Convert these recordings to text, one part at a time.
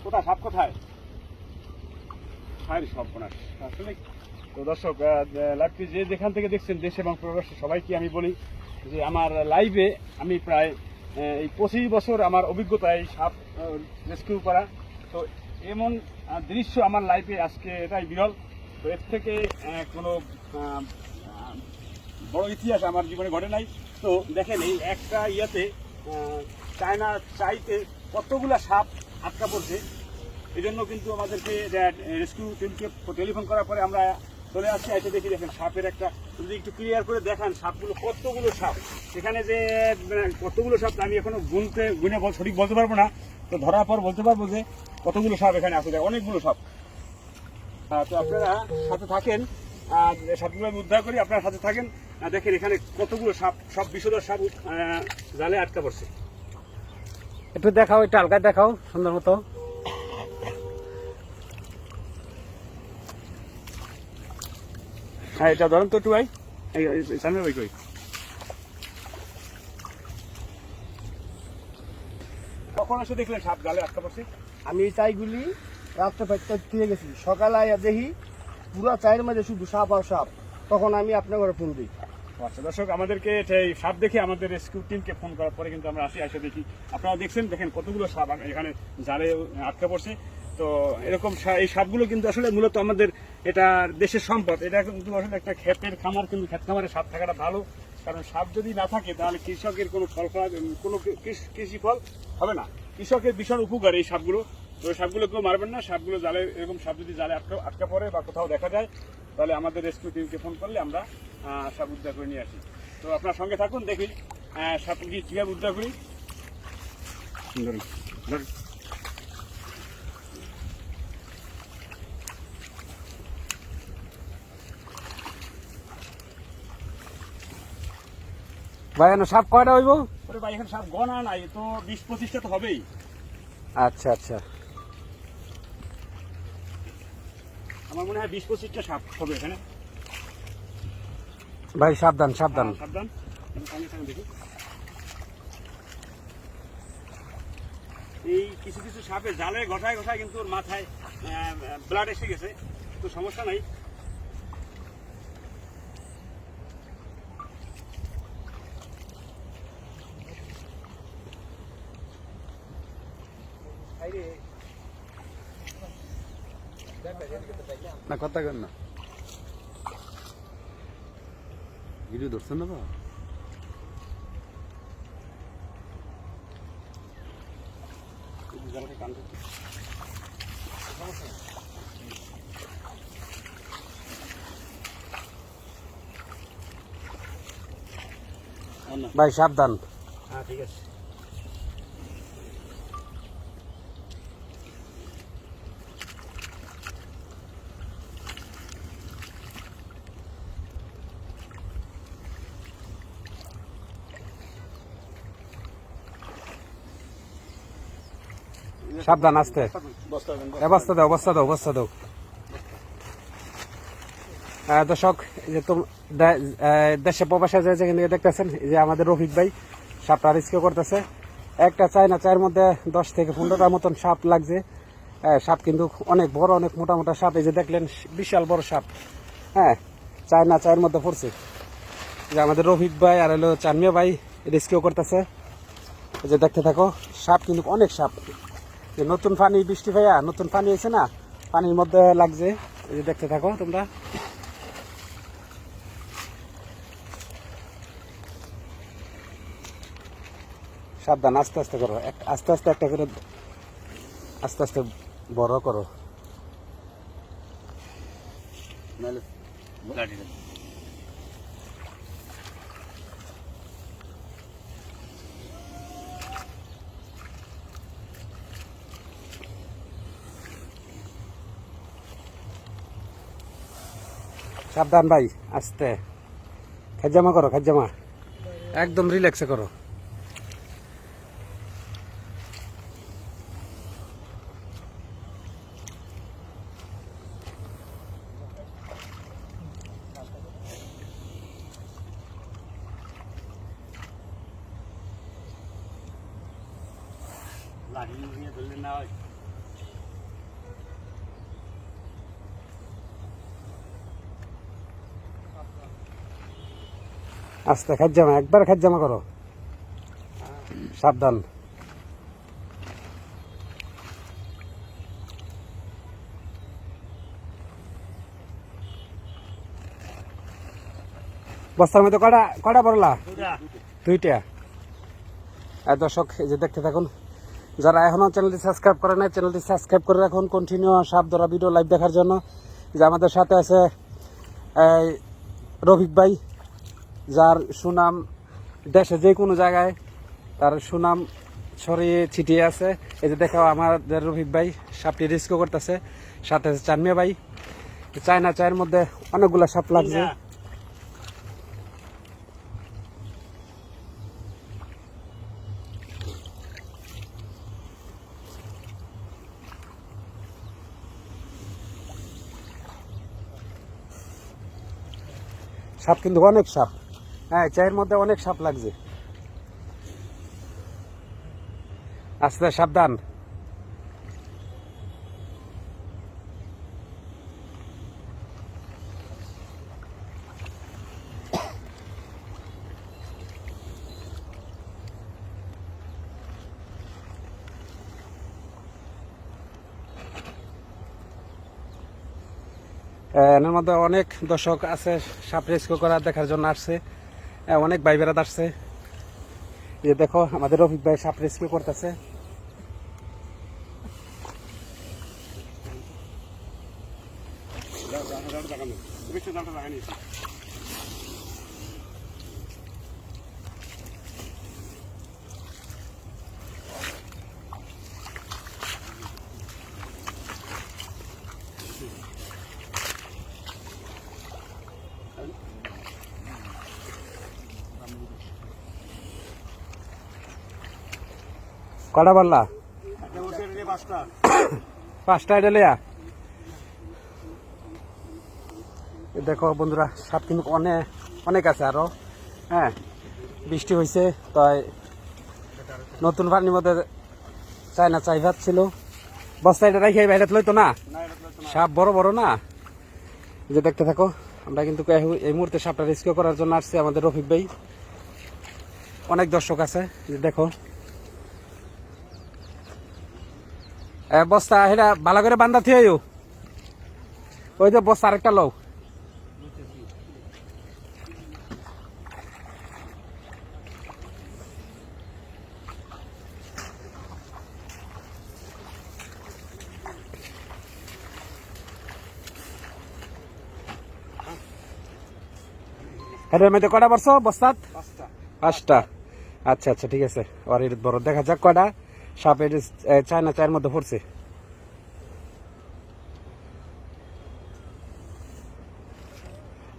কোথায় সাপ কোথায়? সব আসলে তো দর্শক লাইভটি যে যেখান থেকে দেখছেন দেশ এবং প্রবাসী সবাইকে আমি বলি যে আমার লাইভে আমি প্রায় এই 25 বছর আমার অভিজ্ঞতা এই সাপ রেস্কিউ করা। তো এমন দৃশ্য আমার লাইফে আজকে এটাই বিরল। তো এর থেকে কোনো বড় ইতিহাস আমার জীবনে ঘটে নাই। তো দেখেন এই একটা ইয়াতে চায়না চাইতে কতগুলা সাপ আটকা পড়ছে। এই জন্য কিন্তু আমাদেরকে রেস্কিউ টিমকে টেলিফোন করার পরে আমরা চলে আসছি। এসে দেখি দেখেন সাপের একটা, যদি একটু ক্লিয়ার করে দেখান সাপগুলো কতগুলো সাপ এখানে, যে কতগুলো সাপ আমি এখনো গুনে সঠিক বলতে পারবো না। তো ধরার পর বলতে পারবো যে কতগুলো সাপ এখানে আসে, অনেকগুলো সাপ। তো আপনারা সাথে থাকেন, সাপগুলো আমি উদ্ধার করি, আপনারা সাথে থাকেন। দেখেন এখানে কতগুলো সাপ, সব বিষধর সাপ জালে আটকা পড়ছে। একটু দেখাও, একটু হালকা দেখাও সুন্দর মতো। হ্যাঁ এটা ধরেন তো একটু ভাই, সামনে ভাই কই কখন এসে দেখলেন সাপ জালে আটকা পড়ছে? আমি এই চাইগুলি রাত্রে ফেরতে দিয়ে গেছি, সকালে আইয়া দেখি পুরা চায়ের মাঝে শুধু সাপ আর সাপ। তখন আমি আপনার ঘরে ফোন দিই। আচ্ছা দর্শক, আমাদেরকে সাপ দেখে আমাদের রেস্কিউ টিমকে ফোন করার পরে কিন্তু আমরা এসে দেখি, আপনারা দেখছেন দেখেন কতগুলো সাপ এখানে জালে আটকা পড়ছে। তো এরকম এই সাপগুলো কিন্তু আসলে মূলত আমাদের এটা দেশের সম্পদ। এটা কিন্তু আসলে একটা ক্ষেতের খামার, কিন্তু ক্ষেত খামারে সাপ থাকাটা ভালো, কারণ সাপ যদি না থাকে তাহলে কৃষকের কোনো কোনো কৃষি ফল হবে না। কৃষকের ভীষণ উপকার এই সাপগুলো। তো সাপগুলো কেউ মারবেন না। সাপগুলো জালে, এরকম সাপ যদি জালে আটকা পড়ে বা কোথাও দেখা যায় তাহলে আমাদের রেস্কিউ টিমকে ফোন করলে আমরা সাপ উদ্ধার করে নিয়ে আসি। তো আপনার সঙ্গে থাকুন, দেখি সাপ কীভাবে উদ্ধার করি। ভাই সাপ কয়টা হইব? ওরে ভাই এখানে সাপ গণা নাই, তো 20-25টা তো হবেই। আচ্ছা আচ্ছা, আমার মনে হয় 20-25টা সাপ হবে এখানে। ভাই সাবধান সাবধান। সাবধান, দেখি এই কিছু কিছু সাপে জালে ঘষায় ঘষায় কিন্তু ওর মাথায় ব্লাড এসে গেছে, তো সমস্যা নাই। না কথা কেন না, ভিডিও ধরছেন না? ভাই সাবধান। হ্যাঁ ঠিক আছে। সাবধান, আসতে অবস্থা দাও, অবস্থা দাও, অবস্থা দাও। দর্শক, যে দেশে প্রবাসে যেখান থেকে দেখতেছেন, যে আমাদের রফিক ভাই সাপটা রেস্কিউ করতেছে। একটা চায়না চায়ের মধ্যে 10 থেকে 15টার মতন সাপ লাগছে। সাপ কিন্তু অনেক বড়, অনেক মোটা মোটা সাপ। এই যে দেখলেন বিশাল বড় সাপ, হ্যাঁ চায়না চায়ের মধ্যে পড়ছে। যে আমাদের রফিক ভাই আর হলো চানমিয়া ভাই রেস্কিউ করতেছে। এই যে দেখতে থাকো, সাপ কিন্তু অনেক সাপ। যে নতুন পানি, বৃষ্টি ভাইয়া নতুন পানি এসে না, পানির মধ্যে লাগছে। এই যে দেখতে থাকো তোমরা। সাবধান, আস্তে আস্তে করো, আস্তে আস্তে একটা করে, আস্তে আস্তে বড় করো। সাবধান ভাই, আস্তে। খাজ্জামা করো, খাজ্জামা একদম রিল্যাক্সে করো। লাঠি নিয়ে ধরলেন না। আস্তে খাজ জামা, একবার খাজ জামা করো, সাবধান। বস্তার মধ্যে কটা কটা পড়লা? দুইটা। আর দর্শক এই যে দেখতে থাকুন, যারা এখনো চ্যানেলটি সাবস্ক্রাইব করে নাই চ্যানেলটি সাবস্ক্রাইব করে রাখুন কন্টিনিউ সাপ ধরা ভিডিও লাইভ দেখার জন্য। যে আমাদের সাথে আছে এই রফিক ভাই, যার সুনাম দেশে যে কোনো জায়গায় তার সুনাম ছড়িয়ে ছিটিয়ে আছে। এই যে দেখো আমাদের রফিক ভাই সাপটি রিস্ক করতেছে, সাথে আছে চানমিয়া ভাই। চায়না চায়ের মধ্যে অনেকগুলো সাপ লাগছে। সাপ কিন্তু অনেক সাপ, হ্যাঁ চায়ের মধ্যে অনেক সাপ লাগছে। আস্তে সাবধান। এর মধ্যে অনেক দর্শক আছে সাপ রেস্কিউ করা দেখার জন্য আসছে, অনেক ভাই বেড়াত আসছে। এই দেখো আমাদের রফিক ভাই সাপ রেস্কিউ করতেছে। কটা বললা? পাঁচটা এডেলিয়া। দেখো বন্ধুরা সাপ কিন্তু অনেক অনেক আছে আরো। হ্যাঁ বৃষ্টি হয়েছে তাই নতুন পানির মধ্যে চায়না চাই ভাত ছিল, বস্তা এটা রাখি বাইরে লইতো না, সাপ বড় বড় না। যে দেখতে থাকো, আমরা কিন্তু এই মুহূর্তে সাপটা রেস্কিউ করার জন্য আসছে আমাদের রফিক ভাই। অনেক দর্শক আছে, দেখো বস্তা এটা ভালো করে বান্ধা থিয়ে ওই যে বস্তা আরেকটা লও। এটার মধ্যে কটা পড়ছো বস্তাত? পাঁচটা। আচ্ছা আচ্ছা ঠিক আছে, আর এর বড় দেখা যাক কটা সাপ এর চায়না চায়ের মধ্যে পড়ছে।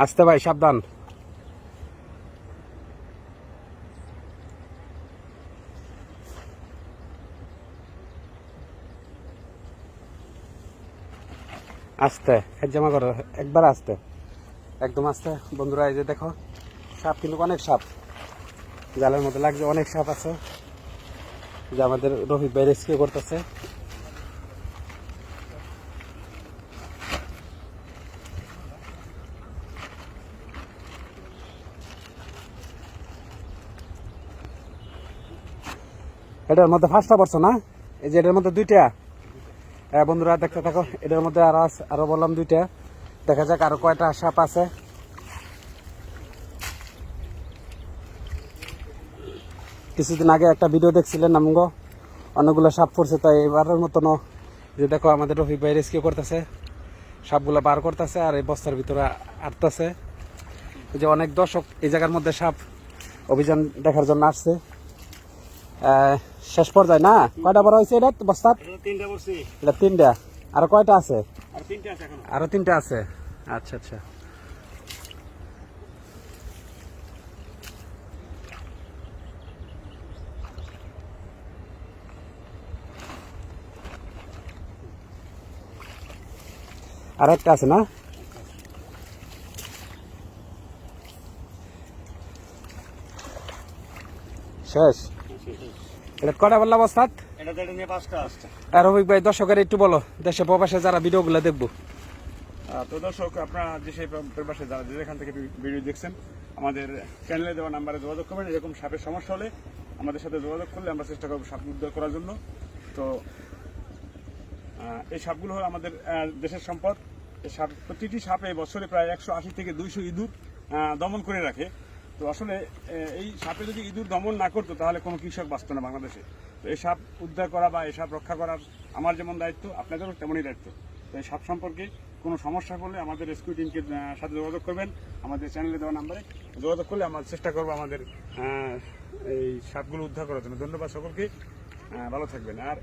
আসতে ভাই সাবধান। আস্তে জমা করো, একবার আস্তে, একদম আস্তে। বন্ধুরা এই যে দেখো সাপ কিন্তু অনেক সাপ জালের মধ্যে লাগছে, অনেক সাপ আছে যে আমাদের রফিক ভাই রেস্কিউ করতেছে। এটার মধ্যে ফার্স্টটা পড়ছো না? এই যে এটার মধ্যে দুইটা। বন্ধুরা দেখতে থাকো, এটার মধ্যে আরো বললাম দুইটা। দেখা যাক আরো কয়টা সাপ আছে। কিছুদিন আগে একটা ভিডিও দেখছিলেন আমগো, অনেকগুলো সাপ পড়ছে, তাই এবারের মতন যে দেখো আমাদের রফিক ভাই রেস্কিউ করতেছে, সাপগুলো বার করতেছে আর এই বস্তার ভিতরে আটতেছে। যে অনেক দর্শক এই জায়গার মধ্যে সাপ অভিযান দেখার জন্য আসছে। শেষ পর্যায়ে না কয়টা বড় হয়েছে এটা বস্তা? এটা তিনটা। আরো কয়টা আছে? আরো তিনটা আছে। আচ্ছা আচ্ছা আর একটা আছে না? শেষ। এটা কটা বললা বস্তাত? এটা নিয়ে পাঁচটা। আর রফিক ভাই দর্শকের একটু বলো, দেশে প্রবাসে যারা ভিডিওগুলো দেখবো। তো দর্শক, আপনারা যে সেই প্রবাসে যারা যেখান থেকে ভিডিও দেখছেন, আমাদের চ্যানেলে দেওয়া নাম্বারে যোগাযোগ করবেন। এরকম সাপের সমস্যা হলে আমাদের সাথে যোগাযোগ করলে আমরা চেষ্টা করবো সাপ উদ্ধার করার জন্য। তো এই সাপগুলো হলো আমাদের দেশের সম্পদ। এই সাপ, প্রতিটি সাপে বছরে প্রায় 180 থেকে 200 ইঁদুর দমন করে রাখে। তো আসলে এই সাপে যদি ইঁদুর দমন না করতো তাহলে কোনো কৃষক বাঁচত না বাংলাদেশে। তো এই সাপ উদ্ধার করা বা এই সাপ রক্ষা করার আমার যেমন দায়িত্ব, আপনাদেরও তেমনই দায়িত্ব। তো এই সাপ সম্পর্কে কোনো সমস্যা করলে আমাদের রেস্কিউ টিমকে সাথে যোগাযোগ করবেন। আমাদের চ্যানেলে দেওয়া নাম্বারে যোগাযোগ করলে আমরা চেষ্টা করবো আমাদের এই সাপগুলো উদ্ধার করার জন্য। ধন্যবাদ সকলকে, ভালো থাকবেন। আর